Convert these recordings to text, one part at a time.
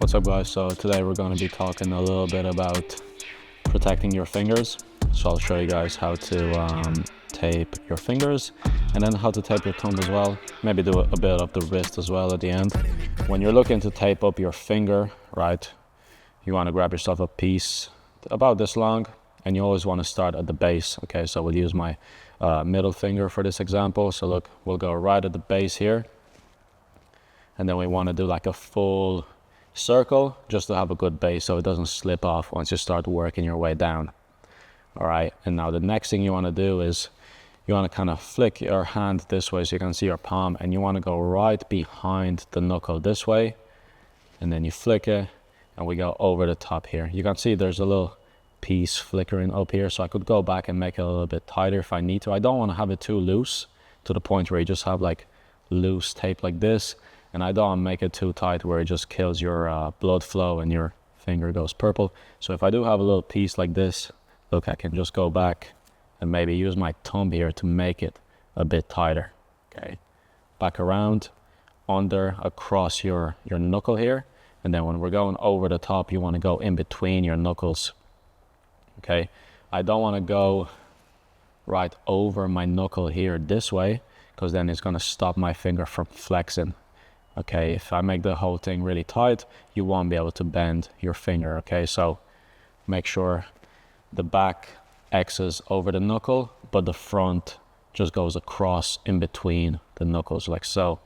What's up guys, so today we're going to be talking a little bit about protecting your fingers. So I'll show you guys how to tape your fingers and then how to tape your thumb as well. Maybe do a bit of the wrist as well at the end. When you're looking to tape up your finger, right, you want to grab yourself a piece about this long and you always want to start at the base. Okay, so we'll use my middle finger for this example. So look, we'll go right at the base here and then we want to do like a full circle just to have a good base so it doesn't slip off once you start working your way down. All right, and now the next thing you want to do is you want to kind of flick your hand this way so you can see your palm, and you want to go right behind the knuckle this way, and then you flick it and we go over the top here. You can see there's a little piece flickering up here, so I could go back and make it a little bit tighter if I need to. I don't want to have it too loose to the point where you just have like loose tape like this, and I don't want to make it too tight where it just kills your blood flow and your finger goes purple. So if I do have a little piece like this, look, I can just go back and maybe use my thumb here to make it a bit tighter. Okay, back around, under, across your knuckle here, and then when we're going over the top, you want to go in between your knuckles. Okay, I don't want to go right over my knuckle here this way, because then it's going to stop my finger from flexing. Okay, if I make the whole thing really tight, you won't be able to bend your finger. Okay, so make sure the back X's over the knuckle, but the front just goes across in between the knuckles like so.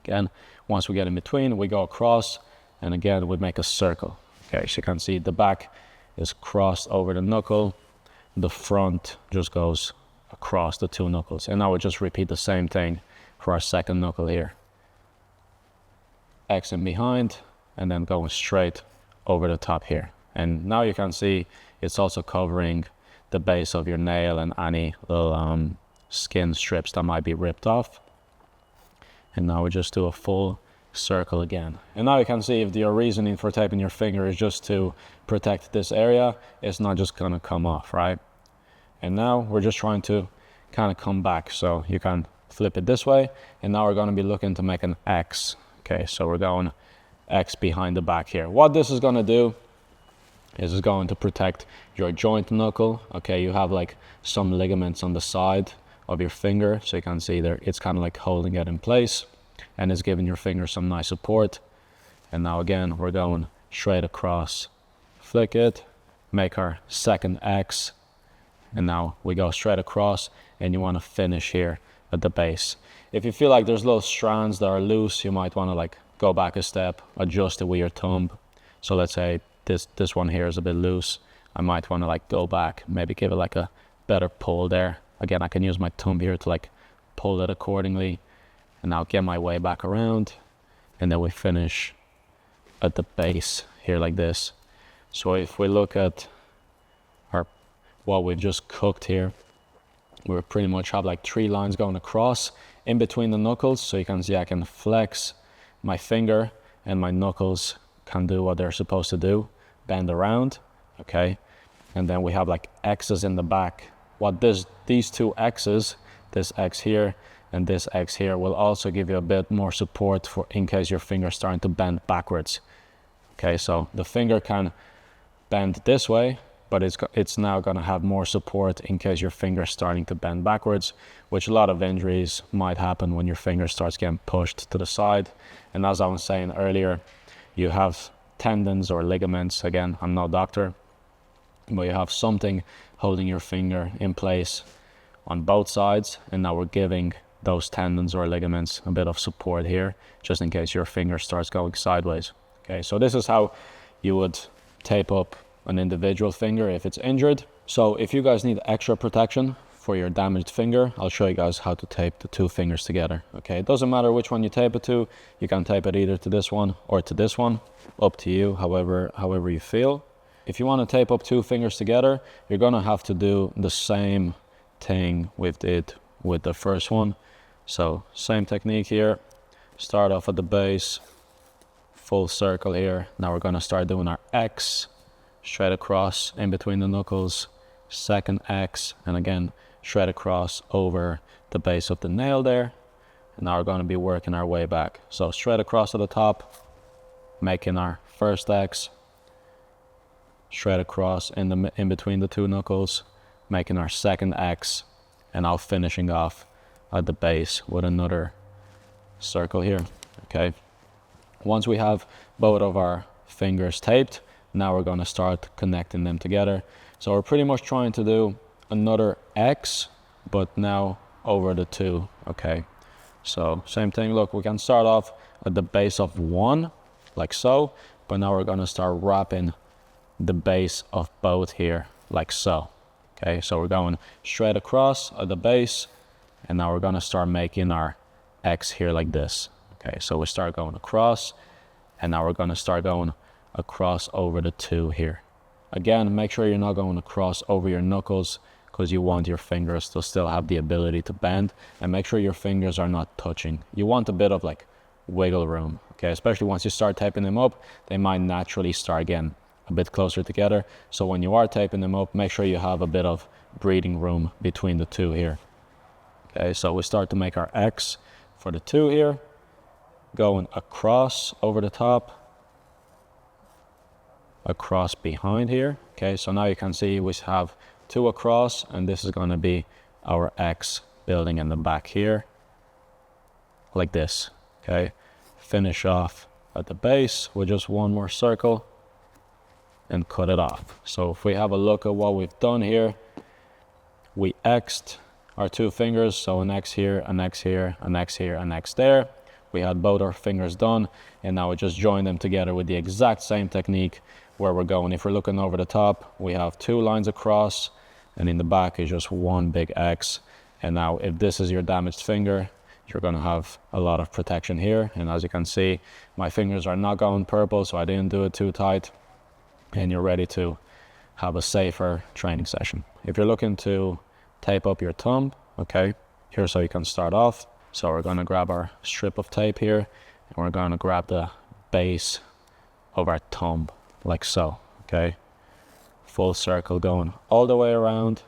Again, once we get in between, we go across, and again we make a circle. Okay, so you can see the back is crossed over the knuckle, the front just goes across the two knuckles, and now we just repeat the same thing for our second knuckle here. X in behind and then going straight over the top here, and now you can see it's also covering the base of your nail and any little skin strips that might be ripped off. And now we just do a full circle again, and now you can see if your reasoning for taping your finger is just to protect this area, it's not just gonna come off, right? And now we're just trying to kind of come back, so you can flip it this way, and now we're going to be looking to make an X. Okay, so we're going X behind the back here. What this is going to do is it's going to protect your joint knuckle. Okay, you have like some ligaments on the side of your finger, so you can see there it's kind of like holding it in place, and it's giving your finger some nice support. And now again we're going straight across, flick it, make our second X, and now we go straight across, and you want to finish here at the base. If you feel like there's little strands that are loose, you might want to like go back a step, adjust it with your thumb. So let's say this one here is a bit loose, I might want to like go back, maybe give it like a better pull there. Again, I can use my thumb here to like pull it accordingly, and now get my way back around, and then we finish at the base here like this. So if we look at what we've just cooked here, we pretty much have like 3 lines going across in between the knuckles, so you can see I can flex my finger and my knuckles can do what they're supposed to do, bend around. Okay, and then we have like X's in the back. What these two X's, this X here and this X here, will also give you a bit more support for in case your finger's starting to bend backwards. Okay, so the finger can bend this way, but it's now going to have more support in case your finger's starting to bend backwards, which a lot of injuries might happen when your finger starts getting pushed to the side. And as I was saying earlier, you have tendons or ligaments. Again, I'm no doctor, but you have something holding your finger in place on both sides, and now we're giving those tendons or ligaments a bit of support here, just in case your finger starts going sideways. Okay, so this is how you would tape up an individual finger if it's injured. So if you guys need extra protection for your damaged finger, I'll show you guys how to tape the 2 fingers together. Okay, it doesn't matter which one you tape it to. You can tape it either to this one or to this one, up to you, however you feel. If you want to tape up 2 fingers together, you're gonna have to do the same thing we did with the first one. So same technique here, start off at the base, full circle here. Now we're gonna start doing our X straight across in between the knuckles, second X, and again straight across over the base of the nail there. And now we're going to be working our way back. So straight across to the top, making our first X, straight across in between the two knuckles, making our second X, and now finishing off at the base with another circle here. Okay, once we have both of our fingers taped, now we're going to start connecting them together. So we're pretty much trying to do another X, but now over the two. Okay, so same thing. Look, we can start off at the base of one, like so, but now we're going to start wrapping the base of both here, like so. Okay, so we're going straight across at the base, and now we're going to start making our X here like this. Okay, so we start going across, and now we're going to start going across over the two here. Again, make sure you're not going across over your knuckles, because you want your fingers to still have the ability to bend, and make sure your fingers are not touching. You want a bit of like wiggle room. Okay, especially once you start taping them up, they might naturally start getting a bit closer together. So when you are taping them up, make sure you have a bit of breathing room between the two here. Okay, so we start to make our X for the two here, going across over the top, across behind here. Okay, so now you can see we have two across, and this is going to be our X building in the back here, like this. Okay, finish off at the base with just one more circle and cut it off. So if we have a look at what we've done here, we X'd our two fingers, so an X here, an X here, an X here, an X there. We had both our fingers done, and now we just join them together with the exact same technique where we're going. If we're looking over the top, we have two lines across, and in the back is just one big X. And now if this is your damaged finger, you're going to have a lot of protection here. And as you can see, my fingers are not going purple, so I didn't do it too tight, and you're ready to have a safer training session. If you're looking to tape up your thumb, okay, here's how you can start off. So we're going to grab our strip of tape here, and we're going to grab the base of our thumb like so. Okay, full circle going all the way around,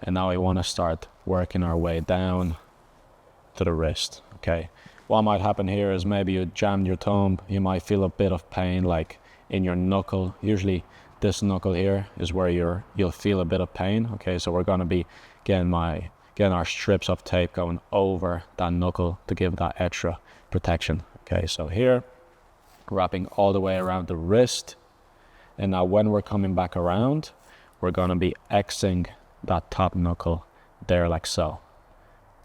and now we want to start working our way down to the wrist. Okay, what might happen here is maybe you jammed your thumb, you might feel a bit of pain like in your knuckle. Usually this knuckle here is where you'll feel a bit of pain. Okay, so we're going to be getting our strips of tape going over that knuckle to give that extra protection. Okay, so here, wrapping all the way around the wrist, and now when we're coming back around, we're going to be Xing that top knuckle there like so.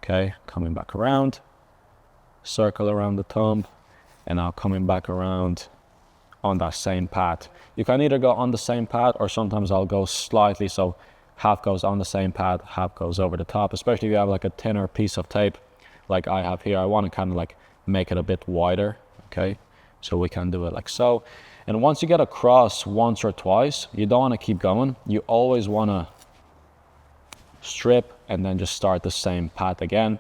Okay, coming back around, circle around the thumb, and now coming back around on that same path. You can either go on the same path, or sometimes I'll go slightly, so half goes on the same path, half goes over the top. Especially if you have like a thinner piece of tape like I have here, I want to kind of like make it a bit wider. Okay, so we can do it like so. And once you get across once or twice, you don't want to keep going. You always want to strip and then just start the same path again.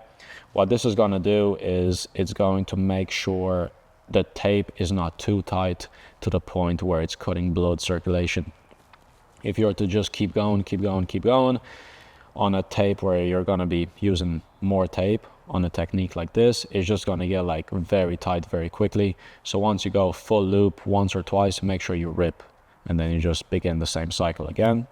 What this is going to do is it's going to make sure the tape is not too tight to the point where it's cutting blood circulation. If you were to just keep going on a tape where you're going to be using more tape on a technique like this, it's just going to get like very tight very quickly. So once you go full loop once or twice, make sure you rip, and then you just begin the same cycle again.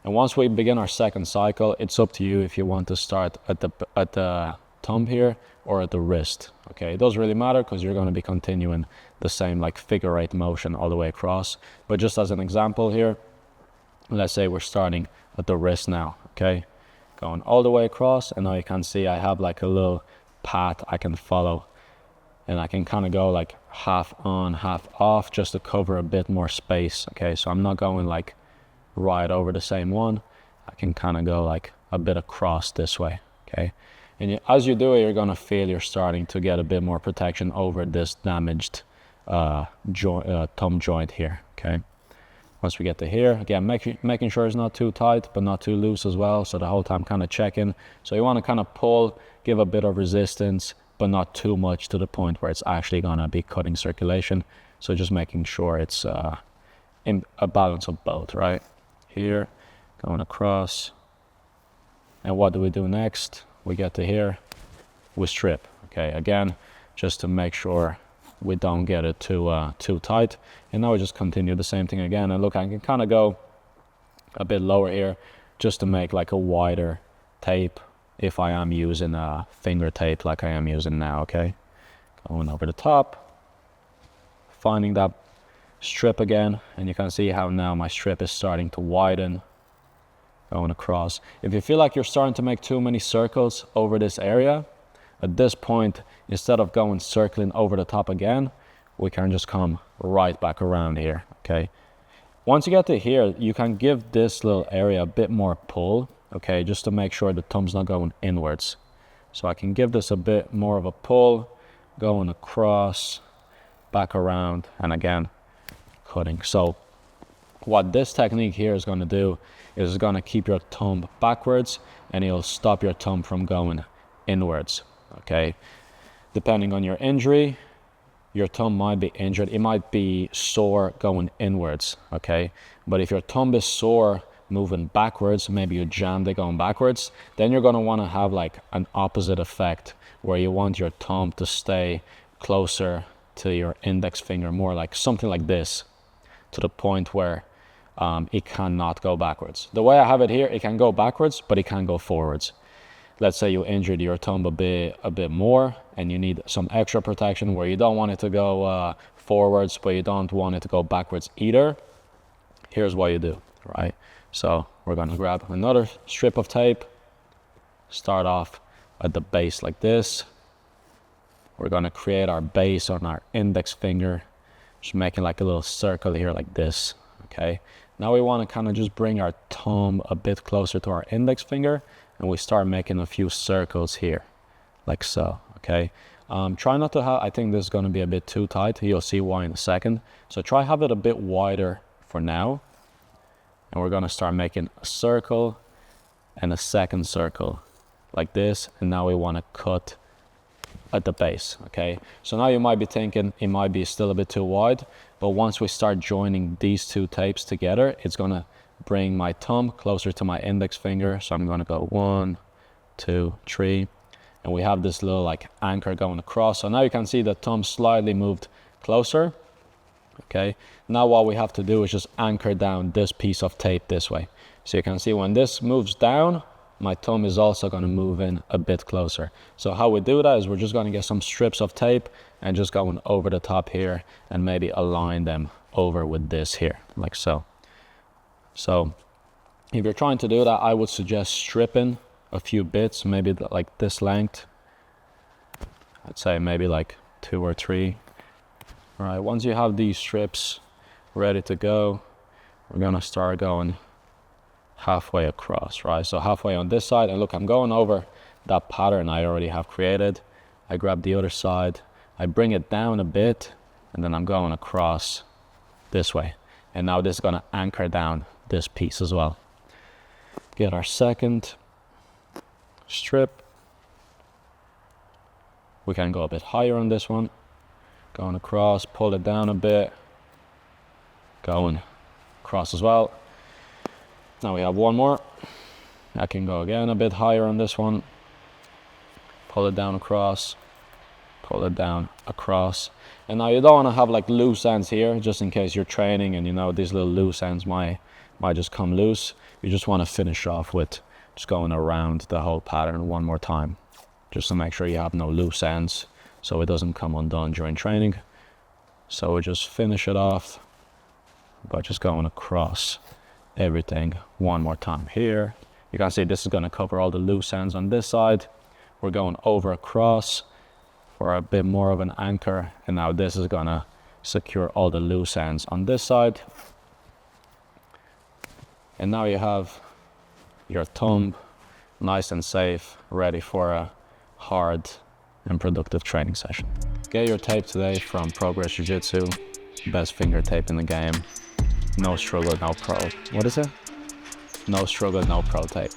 And once we begin our second cycle, it's up to you if you want to start at the thumb here or at the wrist. Okay, it doesn't really matter, because you're going to be continuing the same like figure eight motion all the way across. But just as an example here, let's say we're starting at the wrist now. Okay, going all the way across, and now you can see I have like a little path I can follow, and I can kind of go like half on, half off, just to cover a bit more space. Okay, so I'm not going like right over the same one. I can kind of go like a bit across this way. Okay, and as you do it, you're going to feel you're starting to get a bit more protection over this damaged thumb joint here. Okay, once we get to here, again, making sure it's not too tight but not too loose as well, so the whole time kind of checking. So you want to kind of pull, give a bit of resistance, but not too much to the point where it's actually going to be cutting circulation. So just making sure it's in a balance of both, right? Here, going across, and what do we do next? We get to here, we strip. Okay, again, just to make sure we don't get it too tight. And now we just continue the same thing again. And look, I can kind of go a bit lower here just to make like a wider tape if I am using a finger tape like I am using now. Okay, going over the top, finding that strip again, and you can see how now my strip is starting to widen, going across. If you feel like you're starting to make too many circles over this area, at this point, instead of going circling over the top again, we can just come right back around here. Okay, once you get to here, you can give this little area a bit more pull, okay, just to make sure the thumb's not going inwards. So I can give this a bit more of a pull, going across, back around, and again cutting. So what this technique here is going to do is it's going to keep your thumb backwards, and it'll stop your thumb from going inwards. Okay, depending on your injury, your thumb might be injured, it might be sore going inwards. Okay, but if your thumb is sore moving backwards, maybe you jammed it going backwards, then you're going to want to have like an opposite effect where you want your thumb to stay closer to your index finger, more like something like this, to the point where it cannot go backwards. The way I have it here, it can go backwards, but it can't go forwards. Let's say you injured your thumb a bit more, and you need some extra protection where you don't want it to go forwards, but you don't want it to go backwards either. Here's what you do, right? So we're going to grab another strip of tape, start off at the base like this. We're going to create our base on our index finger, just making like a little circle here like this. Okay, now we want to kind of just bring our thumb a bit closer to our index finger, and we start making a few circles here like so. Okay, try not to have, I think this is going to be a bit too tight, you'll see why in a second. So try have it a bit wider for now, and we're going to start making a circle and a second circle like this, and now we want to cut at the base. Okay, so now you might be thinking it might be still a bit too wide, but once we start joining these two tapes together, it's going to bring my thumb closer to my index finger. So I'm going to go 1, 2, 3, and we have this little like anchor going across. So now you can see the thumb slightly moved closer. Okay, now what we have to do is just anchor down this piece of tape this way. So you can see when this moves down, my thumb is also going to move in a bit closer. So how we do that is we're just going to get some strips of tape and just going over the top here and maybe align them over with this here like so. So if you're trying to do that, I would suggest stripping a few bits, maybe like this length. I'd say maybe like 2 or 3. All right, once you have these strips ready to go, we're gonna start going halfway across, right? So halfway on this side, and look, I'm going over that pattern I already have created. I grab the other side, I bring it down a bit, and then I'm going across this way. And now this is gonna anchor down this piece as well. Get our second strip. We can go a bit higher on this one. Going across, pull it down a bit. Going across as well. Now we have one more. I can go again a bit higher on this one. Pull it down across. Pull it down across. And now you don't want to have like loose ends here, just in case you're training and you know these little loose ends might just come loose. You just want to finish off with just going around the whole pattern one more time, just to make sure you have no loose ends so it doesn't come undone during training. So we just finish it off by just going across everything one more time here. You can see this is going to cover all the loose ends on this side. We're going over across for a bit more of an anchor, and now this is going to secure all the loose ends on this side. And now you have your thumb nice and safe, ready for a hard and productive training session. Get your tape today from Progress Jiu Jitsu, best finger tape in the game. No struggle, no pro. What is it? No struggle, no pro tape.